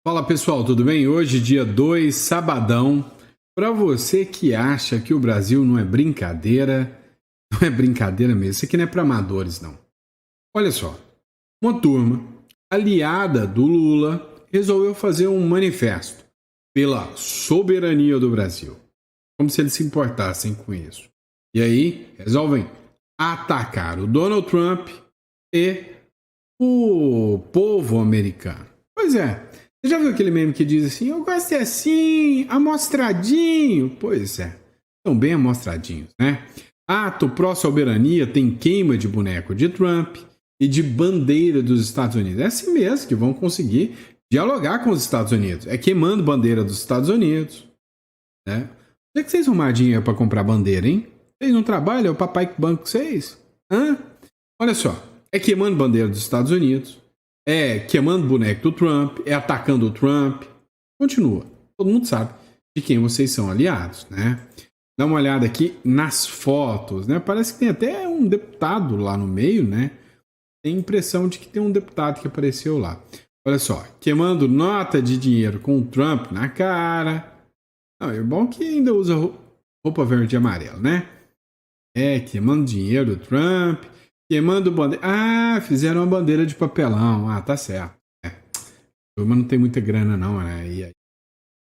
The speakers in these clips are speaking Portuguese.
Fala pessoal, tudo bem? Hoje, dia 2, sabadão. Para você que acha que o Brasil não é brincadeira, não é brincadeira mesmo. Isso aqui não é para amadores, não. Olha só, uma turma aliada do Lula resolveu fazer um manifesto pela soberania do Brasil. Como se eles se importassem com isso. E aí, resolvem atacar o Donald Trump e o povo americano. Pois é. Você já viu aquele meme que diz assim, eu gosto de assim, amostradinho? Pois é, estão bem amostradinhos, né? Ato pró-soberania tem queima de boneco de Trump e de bandeira dos Estados Unidos. É assim mesmo que vão conseguir dialogar com os Estados Unidos. É queimando bandeira dos Estados Unidos. Né? Onde é que vocês arrumam dinheiro para comprar bandeira, hein? Vocês não trabalham? É o papai que banca vocês? Hã? Olha só, é queimando bandeira dos Estados Unidos. É queimando boneco do Trump, é atacando o Trump. Continua. Todo mundo sabe de quem vocês são aliados, né? Dá uma olhada aqui nas fotos, né? Parece que tem até um deputado lá no meio, né? Tem impressão de que tem um deputado que apareceu lá. Olha só, queimando nota de dinheiro com o Trump na cara. Não, é bom que ainda usa roupa verde e amarela, né? É, queimando dinheiro do Trump. Queimando bandeira. Ah, fizeram uma bandeira de papelão. Ah, tá certo. É. A turma não tem muita grana, não, né? E aí, a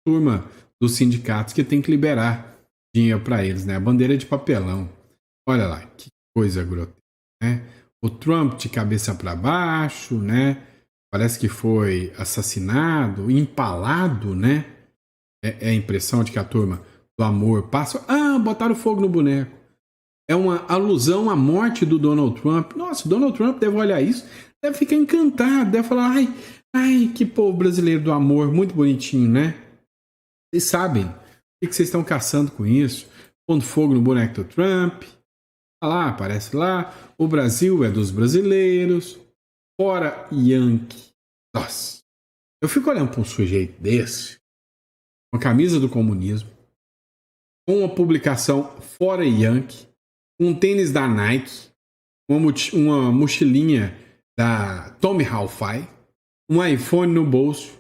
turma dos sindicatos que tem que liberar dinheiro para eles, né? A bandeira de papelão. Olha lá, que coisa grotesca, né? O Trump de cabeça para baixo, né? Parece que foi assassinado, empalado, né? É a impressão de que a turma do amor passa. Ah, botaram fogo no boneco. É uma alusão à morte do Donald Trump. Nossa, o Donald Trump deve olhar isso, deve ficar encantado, deve falar, ai, que povo brasileiro do amor, muito bonitinho, né? Vocês sabem o que vocês estão caçando com isso? Pondo fogo no boneco do Trump. Olha lá, aparece lá, o Brasil é dos brasileiros, fora Yankee. Nossa, eu fico olhando para um sujeito desse, com a camisa do comunismo, com uma publicação fora Yankee, um tênis da Nike, uma mochilinha da Tommy Hilfiger, um iPhone no bolso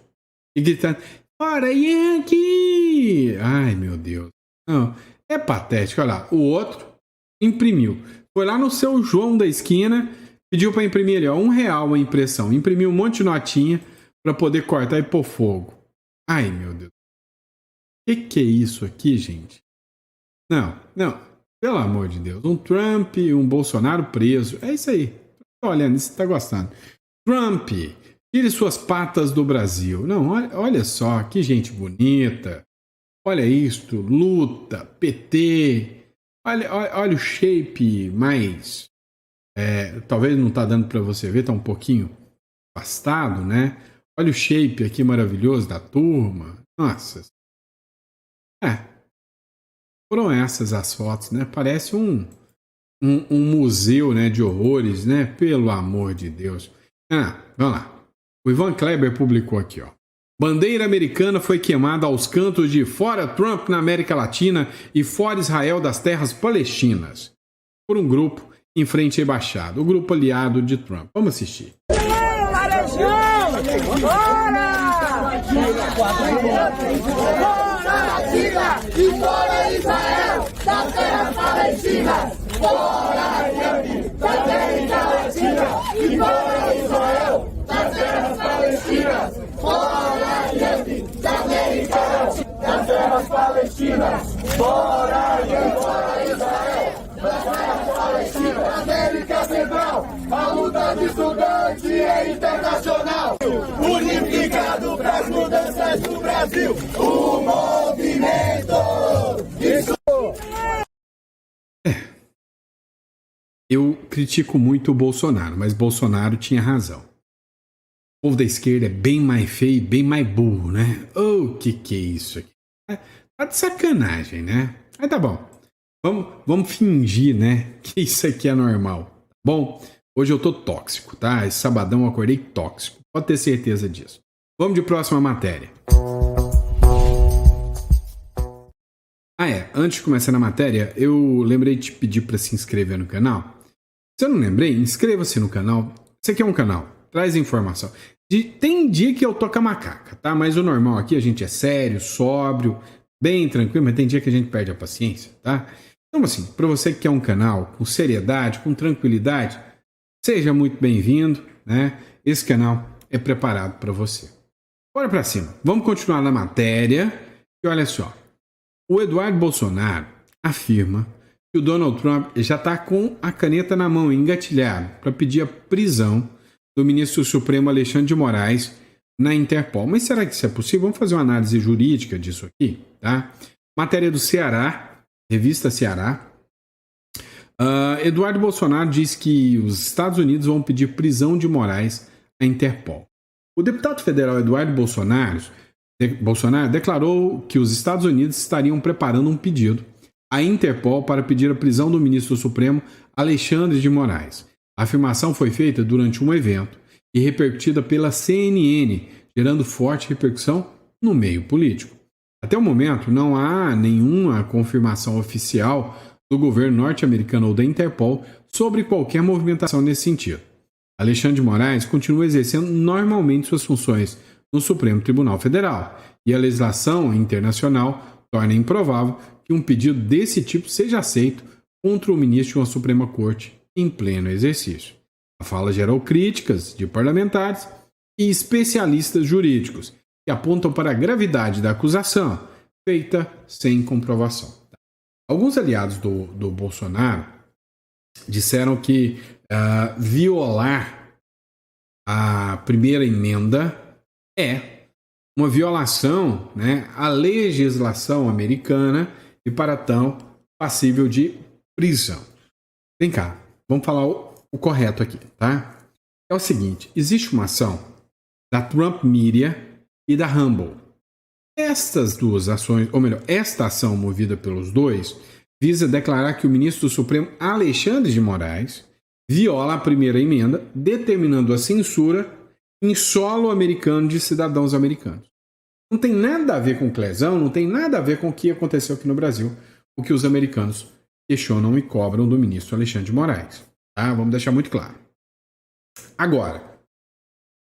e gritando, fora Yankee! Ai, meu Deus. Não, é patético. Olha lá, o outro imprimiu. Foi lá no seu João da esquina, pediu para imprimir ali, ó, R$1 a impressão. Imprimiu um monte de notinha para poder cortar e pôr fogo. Ai, meu Deus. O que é isso aqui, gente? Não. Pelo amor de Deus. Um Trump, um Bolsonaro preso. É isso aí. Tô olhando, você tá gostando. Trump, tire suas patas do Brasil. Não, olha só, que gente bonita. Olha isto, luta, PT. Olha o shape mais... talvez não tá dando para você ver, tá um pouquinho afastado, né? Olha o shape aqui maravilhoso da turma. Nossa. Foram essas as fotos, né? Parece um museu, né, de horrores, né? Pelo amor de Deus. Vamos lá. O Ivan Kleber publicou aqui, ó. Bandeira americana foi queimada aos cantos de Fora Trump na América Latina e Fora Israel das terras palestinas. Por um grupo em frente à embaixada. O grupo aliado de Trump. Vamos assistir. E fora Israel, das terras palestinas, fora Yankee, da América Latina, e fora Israel, das terras palestinas, fora Yankee, da América Latina, das terras palestinas, fora Yankee, fora Israel, das terras palestinas, América Central, a luta de estudante é internacional, unificado para as mudanças do Brasil, o movimento. Eu critico muito o Bolsonaro, mas Bolsonaro tinha razão. O povo da esquerda é bem mais feio e bem mais burro, né? Oh, que é isso aqui? Tá de sacanagem, né? Aí tá bom. Vamos fingir, né, que isso aqui é normal. Bom, hoje eu tô tóxico, tá? Esse sabadão eu acordei tóxico. Pode ter certeza disso. Vamos de próxima matéria. Antes de começar na matéria, eu lembrei de te pedir para se inscrever no canal. Se eu não lembrei, inscreva-se no canal. Esse aqui é um canal, traz informação. Tem dia que eu tô com a macaca, tá? Mas o normal aqui, a gente é sério, sóbrio, bem tranquilo, mas tem dia que a gente perde a paciência, tá? Então, assim, para você que quer um canal com seriedade, com tranquilidade, seja muito bem-vindo, né? Esse canal é preparado para você. Bora para cima. Vamos continuar na matéria. E olha só. O Eduardo Bolsonaro afirma que o Donald Trump já está com a caneta na mão, engatilhado, para pedir a prisão do ministro Supremo Alexandre de Moraes na Interpol. Mas será que isso é possível? Vamos fazer uma análise jurídica disso aqui, tá? Matéria do Ceará, revista Ceará. Eduardo Bolsonaro diz que os Estados Unidos vão pedir prisão de Moraes à Interpol. O deputado federal Eduardo Bolsonaro declarou que os Estados Unidos estariam preparando um pedido à Interpol para pedir a prisão do ministro Supremo Alexandre de Moraes. A afirmação foi feita durante um evento e repercutida pela CNN, gerando forte repercussão no meio político. Até o momento, não há nenhuma confirmação oficial do governo norte-americano ou da Interpol sobre qualquer movimentação nesse sentido. Alexandre de Moraes continua exercendo normalmente suas funções no Supremo Tribunal Federal, e a legislação internacional torna improvável que um pedido desse tipo seja aceito contra o ministro de uma Suprema Corte em pleno exercício. A fala gerou críticas de parlamentares e especialistas jurídicos que apontam para a gravidade da acusação, feita sem comprovação. Alguns aliados do Bolsonaro disseram que violar a primeira emenda é uma violação, né, à legislação americana e, para tão, passível de prisão. Vem cá, vamos falar o correto aqui, tá? É o seguinte, existe uma ação da Trump Media e da Rumble. Estas duas ações, ou melhor, esta ação movida pelos dois, visa declarar que o ministro do Supremo Alexandre de Moraes viola a primeira emenda, determinando a censura em solo americano de cidadãos americanos. Não tem nada a ver com Clezão, não tem nada a ver com o que aconteceu aqui no Brasil, o que os americanos questionam e cobram do ministro Alexandre de Moraes. Tá? Vamos deixar muito claro. Agora,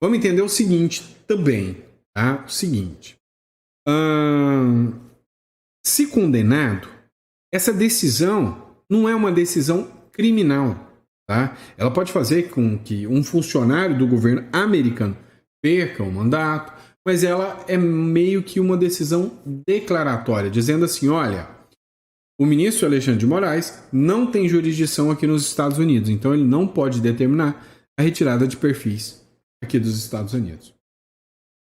vamos entender o seguinte também. Tá? O seguinte. Se condenado, essa decisão não é uma decisão criminal. Tá? Ela pode fazer com que um funcionário do governo americano perca o mandato, mas ela é meio que uma decisão declaratória, dizendo assim, olha, o ministro Alexandre de Moraes não tem jurisdição aqui nos Estados Unidos, então ele não pode determinar a retirada de perfis aqui dos Estados Unidos.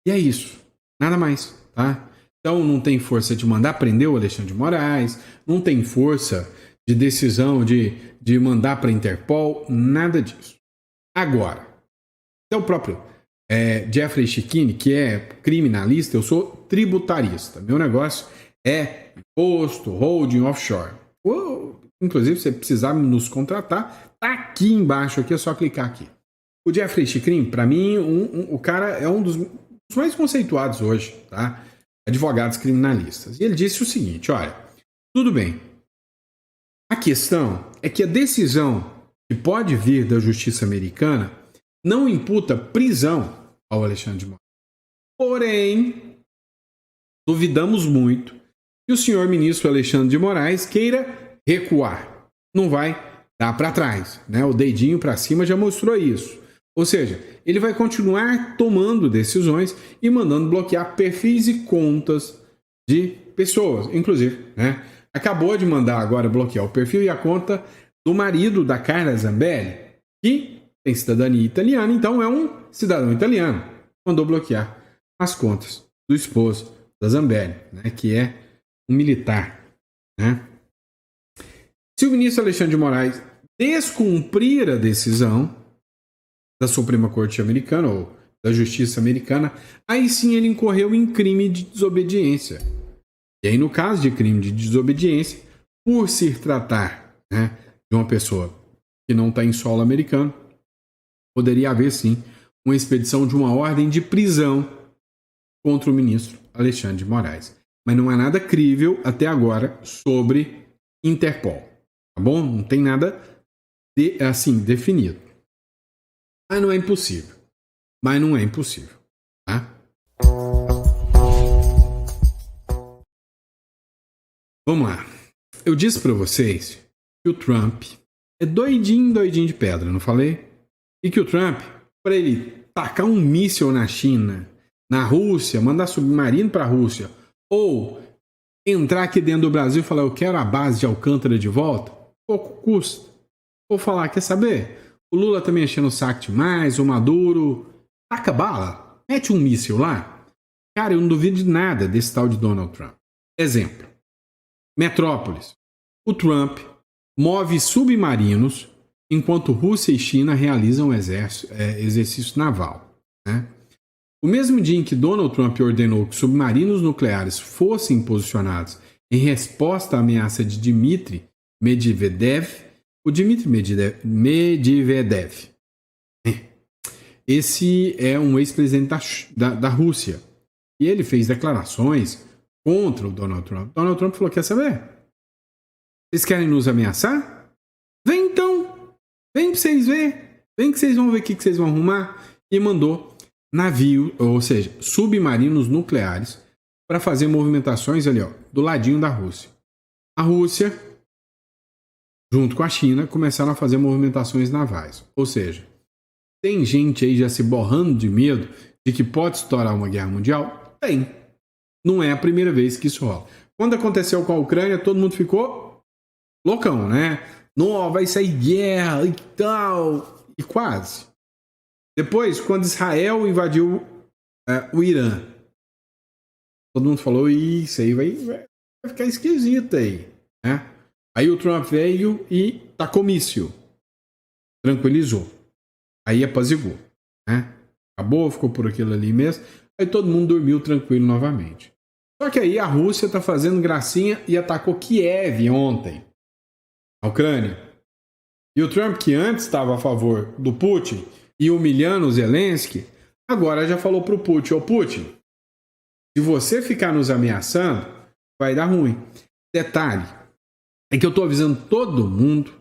E é isso, nada mais, tá? Então não tem força de mandar prender o Alexandre de Moraes, não tem força de decisão de mandar para a Interpol, nada disso. Agora, é o próprio Jeffrey Schickini, que é criminalista, eu sou tributarista. Meu negócio é imposto, holding, offshore. Inclusive, se você precisar nos contratar, tá aqui embaixo, aqui é só clicar aqui. O Jeffrey Schickini, para mim, o cara é um dos mais conceituados hoje, tá? Advogados criminalistas. E ele disse o seguinte, olha, tudo bem, a questão é que a decisão que pode vir da justiça americana não imputa prisão ao Alexandre de Moraes. Porém, duvidamos muito que o senhor ministro Alexandre de Moraes queira recuar. Não vai dar para trás, né? O dedinho para cima já mostrou isso. Ou seja, ele vai continuar tomando decisões e mandando bloquear perfis e contas de pessoas, inclusive, né? Acabou de mandar agora bloquear o perfil e a conta do marido da Carla Zambelli, que tem cidadania italiana, então é um cidadão italiano. Mandou bloquear as contas do esposo da Zambelli, né, que é um militar. Né? Se o ministro Alexandre de Moraes descumprir a decisão da Suprema Corte Americana ou da Justiça Americana, aí sim ele incorreu em crime de desobediência. E aí, no caso de crime de desobediência, por se tratar, né, de uma pessoa que não está em solo americano, poderia haver, sim, uma expedição de uma ordem de prisão contra o ministro Alexandre de Moraes. Mas não há nada crível até agora sobre Interpol. Tá bom? Não tem nada assim definido. Ah, não é impossível. mas não é impossível, tá? Vamos lá. Eu disse para vocês que o Trump é doidinho de pedra, não falei? E que o Trump, para ele tacar um míssil na China, na Rússia, mandar submarino para a Rússia, ou entrar aqui dentro do Brasil e falar eu quero a base de Alcântara de volta, pouco custa. Ou falar, quer saber? O Lula tá me enchendo o saco demais, o Maduro taca bala, mete um míssil lá. Cara, eu não duvido de nada desse tal de Donald Trump. Exemplo. Metrópolis. O Trump move submarinos enquanto Rússia e China realizam exercício naval. Né? O mesmo dia em que Donald Trump ordenou que submarinos nucleares fossem posicionados em resposta à ameaça de Dmitry Medvedev, o Dmitry Medvedev, esse é um ex-presidente da Rússia, e ele fez declarações contra o Donald Trump. Donald Trump falou, quer saber? Vocês querem nos ameaçar? Vem então! Vem pra vocês verem! Vem que vocês vão ver o que vocês vão arrumar. E mandou navio, ou seja, submarinos nucleares para fazer movimentações ali, ó, do ladinho da Rússia. A Rússia, junto com a China, começaram a fazer movimentações navais. Ou seja, tem gente aí já se borrando de medo de que pode estourar uma guerra mundial? Tem. Não é a primeira vez que isso rola. Quando aconteceu com a Ucrânia, todo mundo ficou loucão, né? Não, vai sair guerra e tal. E quase. Depois, quando Israel invadiu o Irã, todo mundo falou, isso aí vai ficar esquisito aí, né? Aí o Trump veio e tacou míssil. Tranquilizou. Aí apaziguou, né? Acabou, ficou por aquilo ali mesmo. Aí todo mundo dormiu tranquilo novamente. Só que aí a Rússia está fazendo gracinha e atacou Kiev ontem, a Ucrânia. E o Trump, que antes estava a favor do Putin e humilhando o Zelensky, agora já falou pro Putin, ô Putin, se você ficar nos ameaçando, vai dar ruim. Detalhe, é que eu tô avisando todo mundo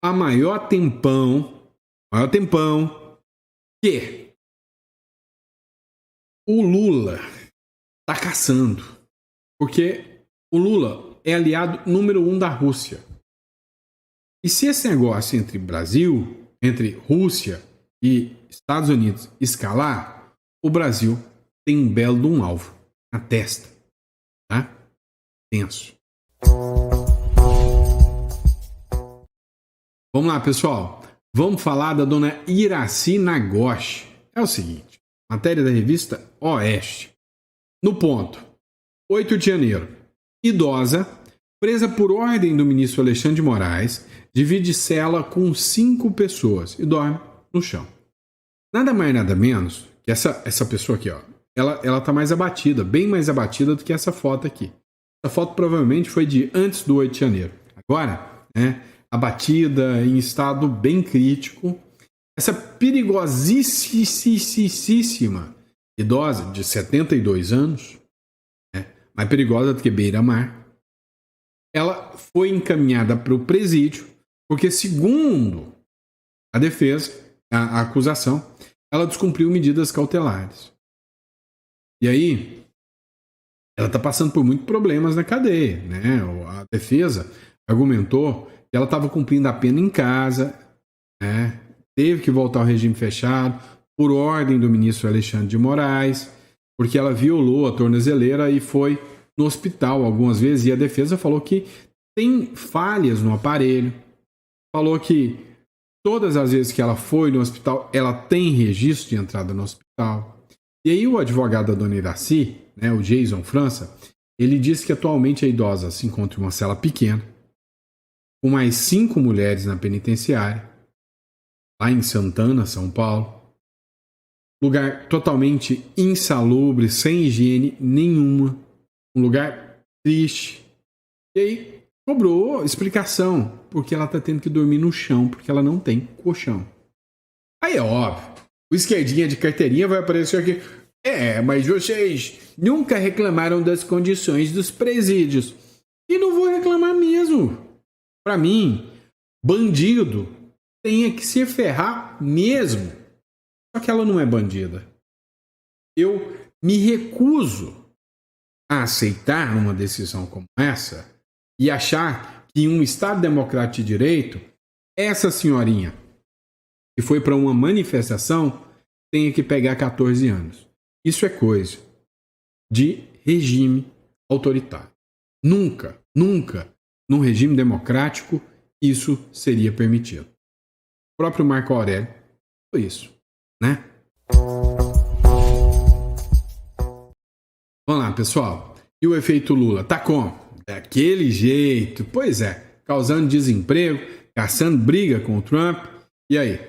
há maior tempão, que o Lula tá caçando. Porque o Lula é aliado número 1 da Rússia. E se esse negócio entre Rússia e Estados Unidos escalar, o Brasil tem um belo de um alvo na testa. Tá? Tenso. Vamos lá, pessoal. Vamos falar da dona Iraci Nagoshi. É o seguinte, matéria da revista Oeste. No ponto, 8 de janeiro. Idosa, presa por ordem do ministro Alexandre de Moraes, divide cela com 5 pessoas e dorme no chão. Nada mais, nada menos que essa pessoa aqui, ó. Ela tá mais abatida, bem mais abatida do que essa foto aqui. Essa foto provavelmente foi de antes do 8 de janeiro. Agora, né, abatida, em estado bem crítico. Essa perigosíssima idosa de 72 anos, né, mais perigosa do que beira-mar, ela foi encaminhada para o presídio porque, segundo a defesa, a acusação, ela descumpriu medidas cautelares. E aí, ela está passando por muitos problemas na cadeia, né? A defesa argumentou que ela estava cumprindo a pena em casa, né? Teve que voltar ao regime fechado por ordem do ministro Alexandre de Moraes, porque ela violou a tornozeleira e foi no hospital algumas vezes, e a defesa falou que tem falhas no aparelho, falou que todas as vezes que ela foi no hospital, ela tem registro de entrada no hospital. E aí o advogado da dona Iraci, né, o Jason França, ele disse que atualmente a idosa se encontra em uma cela pequena, com mais 5 mulheres na penitenciária, lá em Santana, São Paulo. Lugar totalmente insalubre, sem higiene nenhuma. Um lugar triste. E aí cobrou explicação, porque ela está tendo que dormir no chão, porque ela não tem colchão. Aí é óbvio. O esquerdinha de carteirinha vai aparecer aqui. Mas vocês nunca reclamaram das condições dos presídios. E não vou reclamar mesmo. Para mim, bandido tem que se ferrar mesmo. Só que ela não é bandida. Eu me recuso a aceitar uma decisão como essa e achar que em um Estado democrático de direito, essa senhorinha que foi para uma manifestação tenha que pegar 14 anos. Isso é coisa de regime autoritário. Nunca, nunca, num regime democrático, isso seria permitido. O próprio Marco Aurélio foi isso, né? Vamos lá, pessoal. E o efeito Lula? Tá como? Daquele jeito. Pois é, causando desemprego, caçando briga com o Trump. E aí?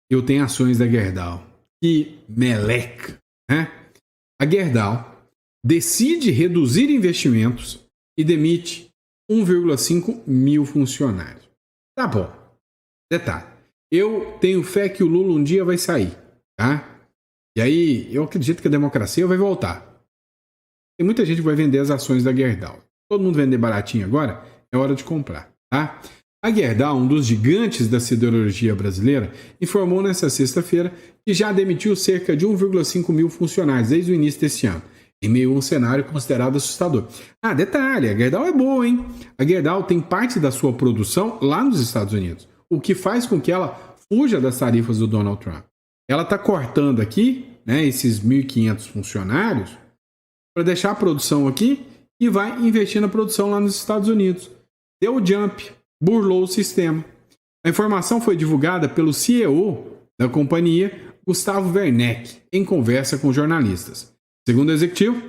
Eu tenho ações da Gerdau. Que meleca, né? A Gerdau decide reduzir investimentos e demite 1,5 mil funcionários. Tá bom. Detalhe. Eu tenho fé que o Lula um dia vai sair, tá? E aí, eu acredito que a democracia vai voltar. Tem muita gente que vai vender as ações da Gerdau. Todo mundo vender baratinho agora, é hora de comprar, tá? A Gerdau, um dos gigantes da siderurgia brasileira, informou nesta sexta-feira que já demitiu cerca de 1,5 mil funcionários desde o início deste ano, em meio a um cenário considerado assustador. Detalhe, a Gerdau é boa, hein? A Gerdau tem parte da sua produção lá nos Estados Unidos, o que faz com que ela fuja das tarifas do Donald Trump. Ela está cortando aqui, né, esses 1.500 funcionários para deixar a produção aqui e vai investir na produção lá nos Estados Unidos. Deu o jump, burlou o sistema. A informação foi divulgada pelo CEO da companhia, Gustavo Werneck, em conversa com jornalistas. Segundo o executivo,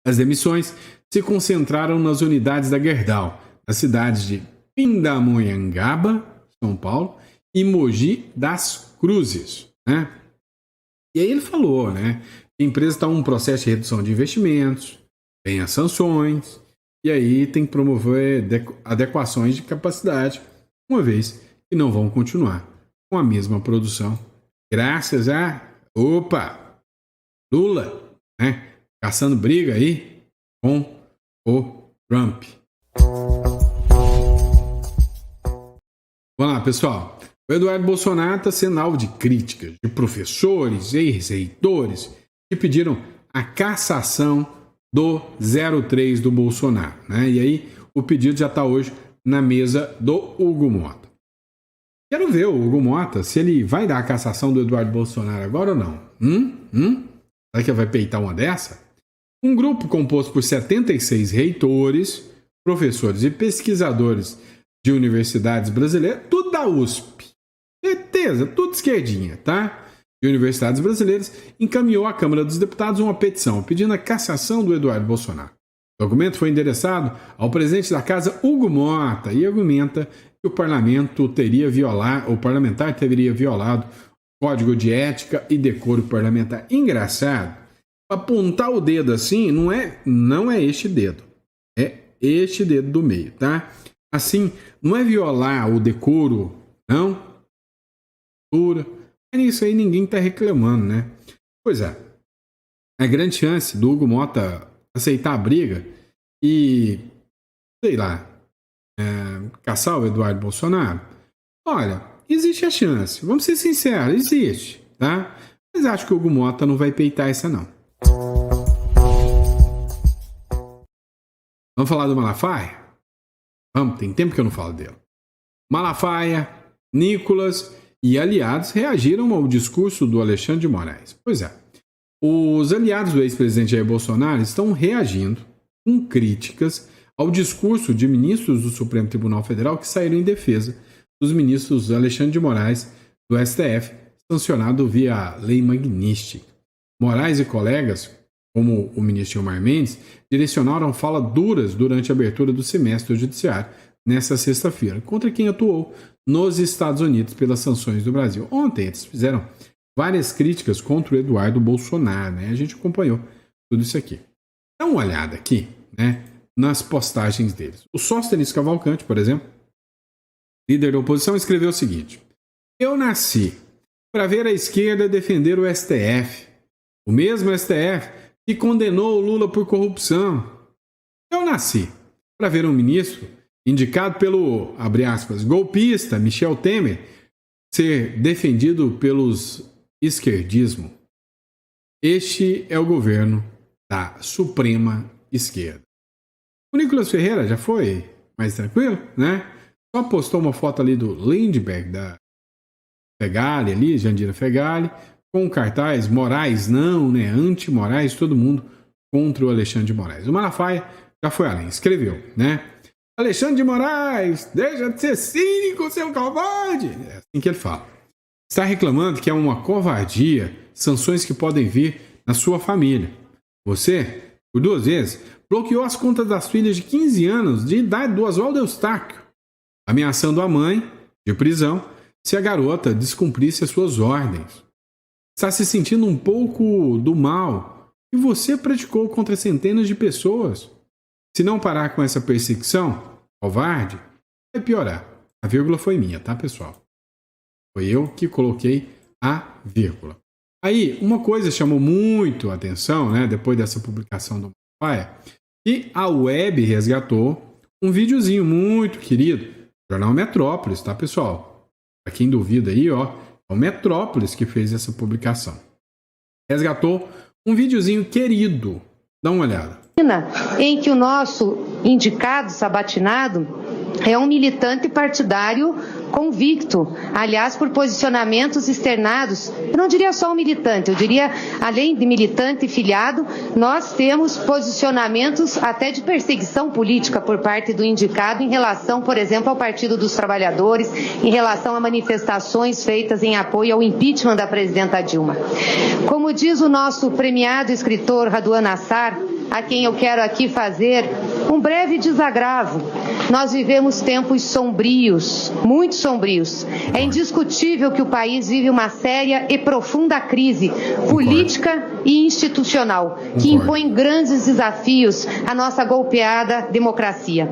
as demissões se concentraram nas unidades da Gerdau, nas cidades de Pindamonhangaba, São Paulo, e Mogi das Cruzes, né? E aí ele falou, né? Que a empresa está em um processo de redução de investimentos, tem as sanções, e aí tem que promover adequações de capacidade, uma vez que não vão continuar com a mesma produção. Graças a... Lula, né? Caçando briga aí com o Trump. Vamos lá, pessoal. O Eduardo Bolsonaro está sendo alvo de críticas de professores, ex-reitores, que pediram a cassação do 03 do Bolsonaro, né? E aí o pedido já está hoje na mesa do Hugo Mota. Quero ver o Hugo Mota se ele vai dar a cassação do Eduardo Bolsonaro agora ou não. Será que ele vai peitar uma dessa? Um grupo composto por 76 reitores, professores e pesquisadores de universidades brasileiras, tudo da USP. Certeza, tudo esquerdinha, tá? De universidades brasileiras, encaminhou à Câmara dos Deputados uma petição pedindo a cassação do Eduardo Bolsonaro. O documento foi endereçado ao presidente da Casa, Hugo Mota, e argumenta que o parlamentar teria violado o Código de Ética e Decoro Parlamentar. Engraçado, apontar o dedo assim não é este dedo, é este dedo do meio, tá? Assim, não é violar o decoro, não. Mas nisso aí ninguém está reclamando, né? Pois é. A grande chance do Hugo Mota aceitar a briga e, sei lá, caçar o Eduardo Bolsonaro. Olha, existe a chance. Vamos ser sinceros, existe, tá? Mas acho que o Hugo Mota não vai peitar essa, não. Vamos falar do Malafaia? Vamos, tem tempo que eu não falo dele. Malafaia, Nicolas e aliados reagiram ao discurso do Alexandre de Moraes. Pois é, os aliados do ex-presidente Jair Bolsonaro estão reagindo com críticas ao discurso de ministros do Supremo Tribunal Federal que saíram em defesa dos ministros Alexandre de Moraes do STF, sancionado via Lei Magnífica. Moraes e colegas, como o ministro Gilmar Mendes, direcionaram fala duras durante a abertura do semestre do Judiciário nesta sexta-feira, contra quem atuou nos Estados Unidos pelas sanções do Brasil. Ontem eles fizeram várias críticas contra o Eduardo Bolsonaro, né? A gente acompanhou tudo isso aqui. Dá uma olhada aqui, né, nas postagens deles. O Sóstenes Cavalcante, por exemplo, líder da oposição, escreveu o seguinte: eu nasci para ver a esquerda defender o STF, o mesmo STF que condenou o Lula por corrupção. Eu nasci para ver um ministro indicado pelo, abre aspas, golpista Michel Temer, ser defendido pelos esquerdismo. Este é o governo da Suprema Esquerda. O Nicolas Ferreira já foi mais tranquilo, né? Só postou uma foto ali do Lindbergh, da Fegali ali, Jandira Fegali, com o cartaz Moraes não, né? Anti-Moraes, todo mundo contra o Alexandre de Moraes. O Malafaia já foi além, escreveu, né? Alexandre de Moraes, deixa de ser cínico, seu covarde. É assim que ele fala. Está reclamando que é uma covardia sanções que podem vir na sua família. Você, por 2 vezes, bloqueou as contas das filhas de 15 anos de idade do Oswaldo Eustáquio, ameaçando a mãe de prisão se a garota descumprisse as suas ordens. Está se sentindo um pouco do mal que você praticou contra centenas de pessoas. Se não parar com essa perseguição, covarde, vai piorar. A vírgula foi minha, tá, pessoal? Foi eu que coloquei a vírgula. Aí, uma coisa chamou muito a atenção, né, depois dessa publicação do Malafaia, que a web resgatou um videozinho muito querido, Jornal Metrópolis, tá, pessoal? Para quem duvida aí, ó, é o Metrópolis que fez essa publicação. Resgatou um videozinho querido. Dá uma olhada. Em que o nosso indicado sabatinado é um militante partidário convicto, aliás, por posicionamentos externados. Eu não diria só um militante, eu diria, além de militante e filiado, nós temos posicionamentos até de perseguição política por parte do indicado em relação, por exemplo, ao Partido dos Trabalhadores, em relação a manifestações feitas em apoio ao impeachment da presidenta Dilma. Como diz o nosso premiado escritor Raduan Nassar, a quem eu quero aqui fazer um breve desagravo. Nós vivemos tempos sombrios, muito sombrios. É indiscutível que o país vive uma séria e profunda crise política e institucional, que impõe grandes desafios à nossa golpeada democracia.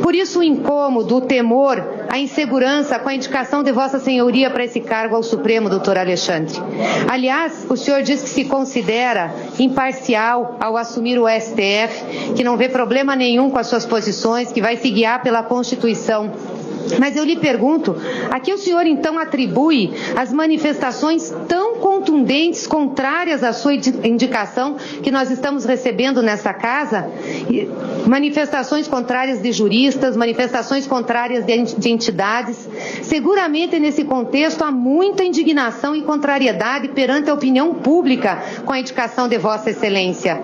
Por isso o incômodo, o temor, a insegurança com a indicação de Vossa Senhoria para esse cargo ao Supremo, doutor Alexandre. Aliás, o senhor diz que se considera imparcial ao assumir o STF, que não vê problema nenhum com as suas posições, que vai se guiar pela Constituição. Mas eu lhe pergunto, a que o senhor então atribui as manifestações tão contundentes, contrárias à sua indicação, que nós estamos recebendo nessa casa? Manifestações contrárias de juristas, manifestações contrárias de entidades. Seguramente nesse contexto há muita indignação e contrariedade perante a opinião pública com a indicação de Vossa Excelência.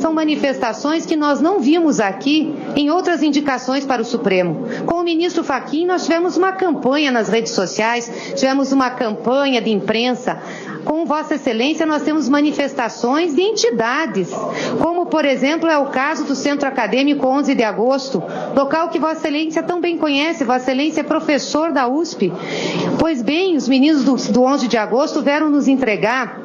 São manifestações que nós não vimos aqui em outras indicações para o Supremo. Com o ministro Fachin, nós tivemos uma campanha nas redes sociais, tivemos uma campanha de imprensa. Com Vossa Excelência, nós temos manifestações de entidades, como, por exemplo, é o caso do Centro Acadêmico 11 de Agosto, local que Vossa Excelência tão bem conhece. Vossa Excelência é professor da USP. Pois bem, os meninos do 11 de Agosto vieram nos entregar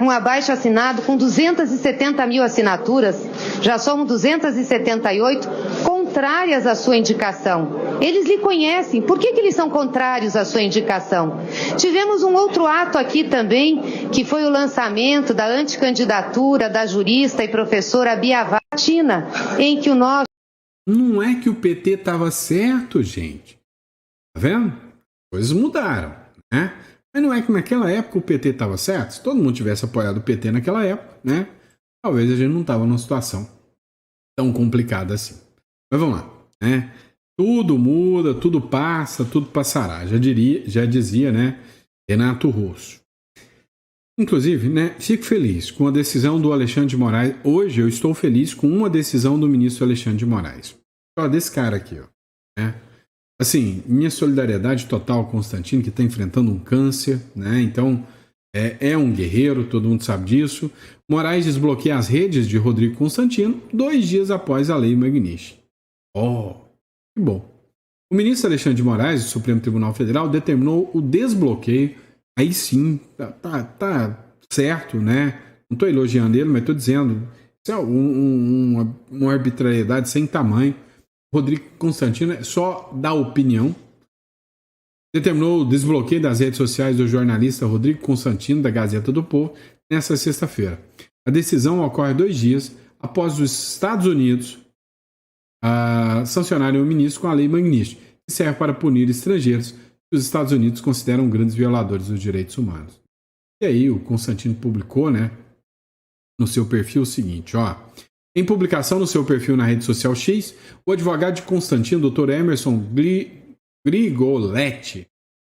um abaixo-assinado com 270 mil assinaturas, já somos 278, contrárias à sua indicação. Eles lhe conhecem. Por que eles são contrários à sua indicação? Tivemos um outro ato aqui também, que foi o lançamento da anticandidatura da jurista e professora Bia Vatina, em que o nosso... Não é que o PT estava certo, gente. Tá vendo? Coisas mudaram, né? Mas não é que naquela época o PT estava certo? Se todo mundo tivesse apoiado o PT naquela época, né? Talvez a gente não estava numa situação tão complicada assim. Mas vamos lá, né? Tudo muda, tudo passa, tudo passará. Já dizia, né, Renato Russo. Inclusive, né, fico feliz com a decisão do Alexandre de Moraes. Hoje eu estou feliz com uma decisão do ministro Alexandre de Moraes. Olha desse cara aqui, ó, né? Assim, minha solidariedade total ao Constantino, que está enfrentando um câncer, né? Então, é um guerreiro, todo mundo sabe disso. Moraes desbloqueia as redes de Rodrigo Constantino 2 dias após a lei Magnish. Oh, que bom. O ministro Alexandre de Moraes, do Supremo Tribunal Federal, determinou o desbloqueio. Aí sim, tá certo, né? Não estou elogiando ele, mas estou dizendo, isso é uma arbitrariedade sem tamanho. Rodrigo Constantino só dá opinião. Determinou o desbloqueio das redes sociais do jornalista Rodrigo Constantino, da Gazeta do Povo, nesta sexta-feira. A decisão ocorre 2 dias após os Estados Unidos sancionarem o ministro com a lei Magnish, que serve para punir estrangeiros que os Estados Unidos consideram grandes violadores dos direitos humanos. E aí o Constantino publicou, né, no seu perfil o seguinte, ó. Em publicação no seu perfil na rede social X, o advogado de Constantino, Dr. Emerson Grigoletti,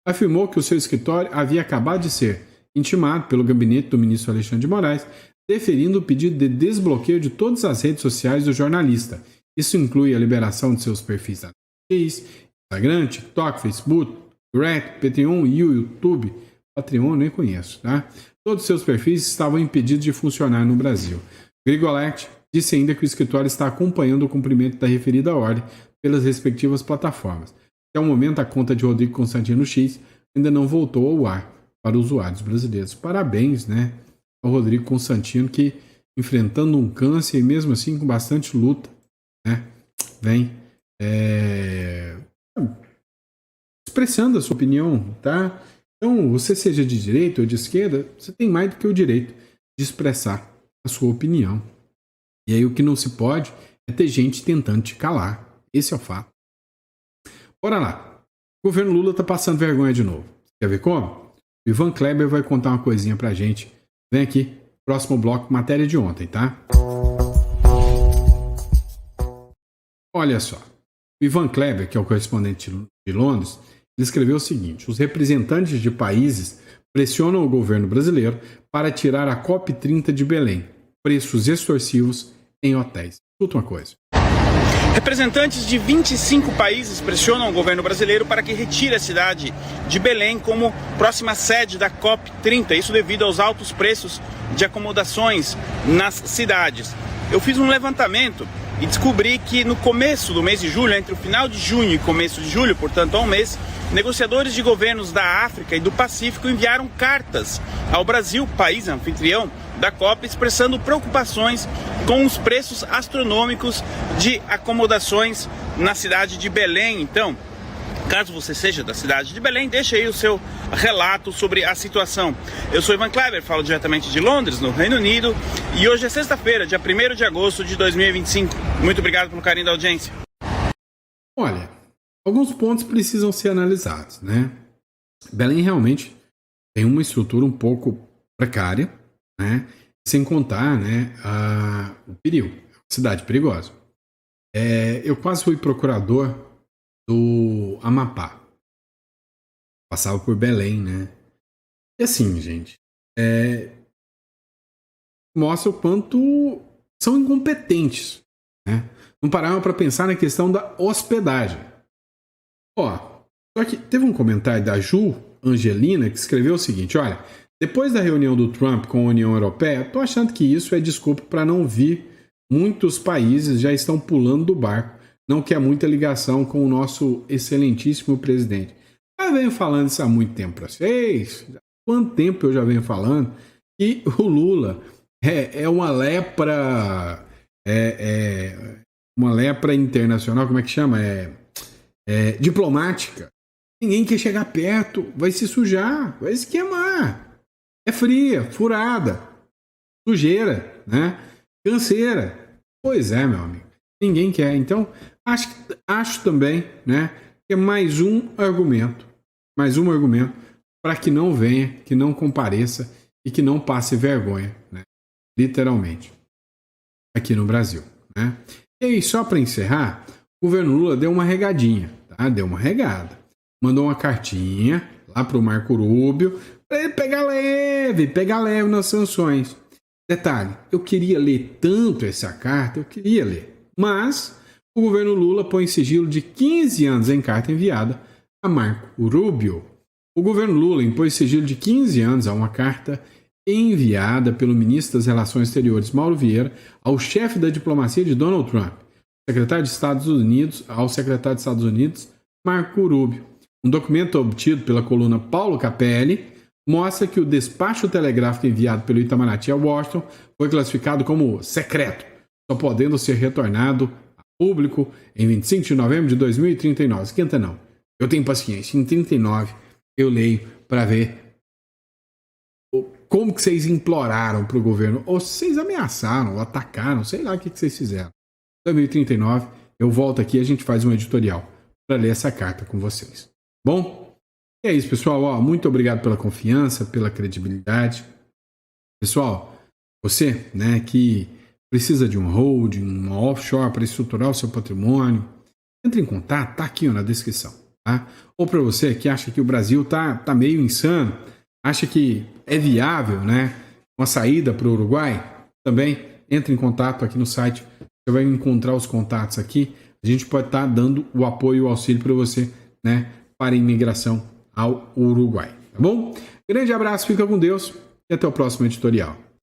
afirmou que o seu escritório havia acabado de ser intimado pelo gabinete do ministro Alexandre de Moraes, deferindo o pedido de desbloqueio de todas as redes sociais do jornalista. Isso inclui a liberação de seus perfis na X, Instagram, TikTok, Facebook, Thread, Patreon e YouTube. Patreon eu nem conheço, tá? Todos os seus perfis estavam impedidos de funcionar no Brasil. Grigoletti disse ainda que o escritório está acompanhando o cumprimento da referida ordem pelas respectivas plataformas. Até o momento, a conta de Rodrigo Constantino X ainda não voltou ao ar para usuários brasileiros. Parabéns, né, ao Rodrigo Constantino, que enfrentando um câncer e mesmo assim com bastante luta, né, vem expressando a sua opinião, tá? Então, você seja de direita ou de esquerda, você tem mais do que o direito de expressar a sua opinião. E aí o que não se pode é ter gente tentando te calar. Esse é o fato. Bora lá. O governo Lula tá passando vergonha de novo. Quer ver como? O Ivan Kleber vai contar uma coisinha pra gente. Vem aqui, próximo bloco, matéria de ontem, tá? Olha só. O Ivan Kleber, que é o correspondente de Londres, ele escreveu o seguinte: os representantes de países pressionam o governo brasileiro para tirar a COP30 de Belém. Preços extorsivos em hotéis. Escuta uma coisa. Representantes de 25 países pressionam o governo brasileiro para que retire a cidade de Belém como próxima sede da COP30. Isso devido aos altos preços de acomodações nas cidades. Eu fiz um levantamento e descobri que no começo do mês de julho, entre o final de junho e começo de julho, portanto há um mês, negociadores de governos da África e do Pacífico enviaram cartas ao Brasil, país anfitrião da COP, expressando preocupações com os preços astronômicos de acomodações na cidade de Belém. Então, caso você seja da cidade de Belém, deixe aí o seu relato sobre a situação. Eu sou Ivan Kleber, falo diretamente de Londres, no Reino Unido, e hoje é sexta-feira, dia 1º de agosto de 2025. Muito obrigado pelo carinho da audiência. Olha, alguns pontos precisam ser analisados, né? Belém realmente tem uma estrutura um pouco precária, né? Sem contar, né, o perigo. Cidade perigosa. Eu quase fui procurador do Amapá. Passava por Belém, né? E assim, gente, mostra o quanto são incompetentes, né? Não pararam para pensar na questão da hospedagem. Ó, só que teve um comentário da Ju Angelina que escreveu o seguinte: olha, depois da reunião do Trump com a União Europeia, tô achando que isso é desculpa para não vir. Muitos países já estão pulando do barco. Não quer muita ligação com o nosso excelentíssimo presidente. Eu venho falando isso há muito tempo para vocês. Quanto tempo eu já venho falando que o Lula é uma lepra, uma lepra internacional, como é que chama? Diplomática. Ninguém quer chegar perto, vai se sujar, vai se queimar. É fria, furada, sujeira, né? Canseira. Pois é, meu amigo. Ninguém quer. Então, acho também, né, que é mais um argumento para que não venha, que não compareça e que não passe vergonha, né? Literalmente, aqui no Brasil, né? E aí, só para encerrar, o governo Lula deu uma regadinha, tá? Deu uma regada. Mandou uma cartinha lá para o Marco Rubio para ele pegar leve nas sanções. Detalhe, eu queria ler tanto essa carta, mas o governo Lula põe sigilo de 15 anos em carta enviada a Marco Rubio. O governo Lula impôs sigilo de 15 anos a uma carta enviada pelo ministro das Relações Exteriores, Mauro Vieira, ao chefe da diplomacia de Donald Trump, secretário de Estados Unidos, Marco Rubio. Um documento obtido pela coluna Paulo Capelli mostra que o despacho telegráfico enviado pelo Itamaraty a Washington foi classificado como secreto, só podendo ser retornado a público em 25 de novembro de 2039. Esquenta não. Eu tenho paciência. Em 39 eu leio para ver como que vocês imploraram para o governo, ou vocês ameaçaram, ou atacaram, sei lá o que vocês fizeram. Em 2039 eu volto aqui e a gente faz um editorial para ler essa carta com vocês. Bom? E é isso, pessoal. Ó, muito obrigado pela confiança, pela credibilidade. Pessoal, você, né, que precisa de um holding, uma offshore para estruturar o seu patrimônio, entre em contato, tá aqui ó, na descrição. Tá? Ou para você que acha que o Brasil tá meio insano, acha que é viável, né, uma saída para o Uruguai, também entre em contato aqui no site. Você vai encontrar os contatos aqui. A gente pode estar dando o apoio e o auxílio para você, né, para a imigração ao Uruguai. Tá bom? Grande abraço, fica com Deus e até o próximo editorial.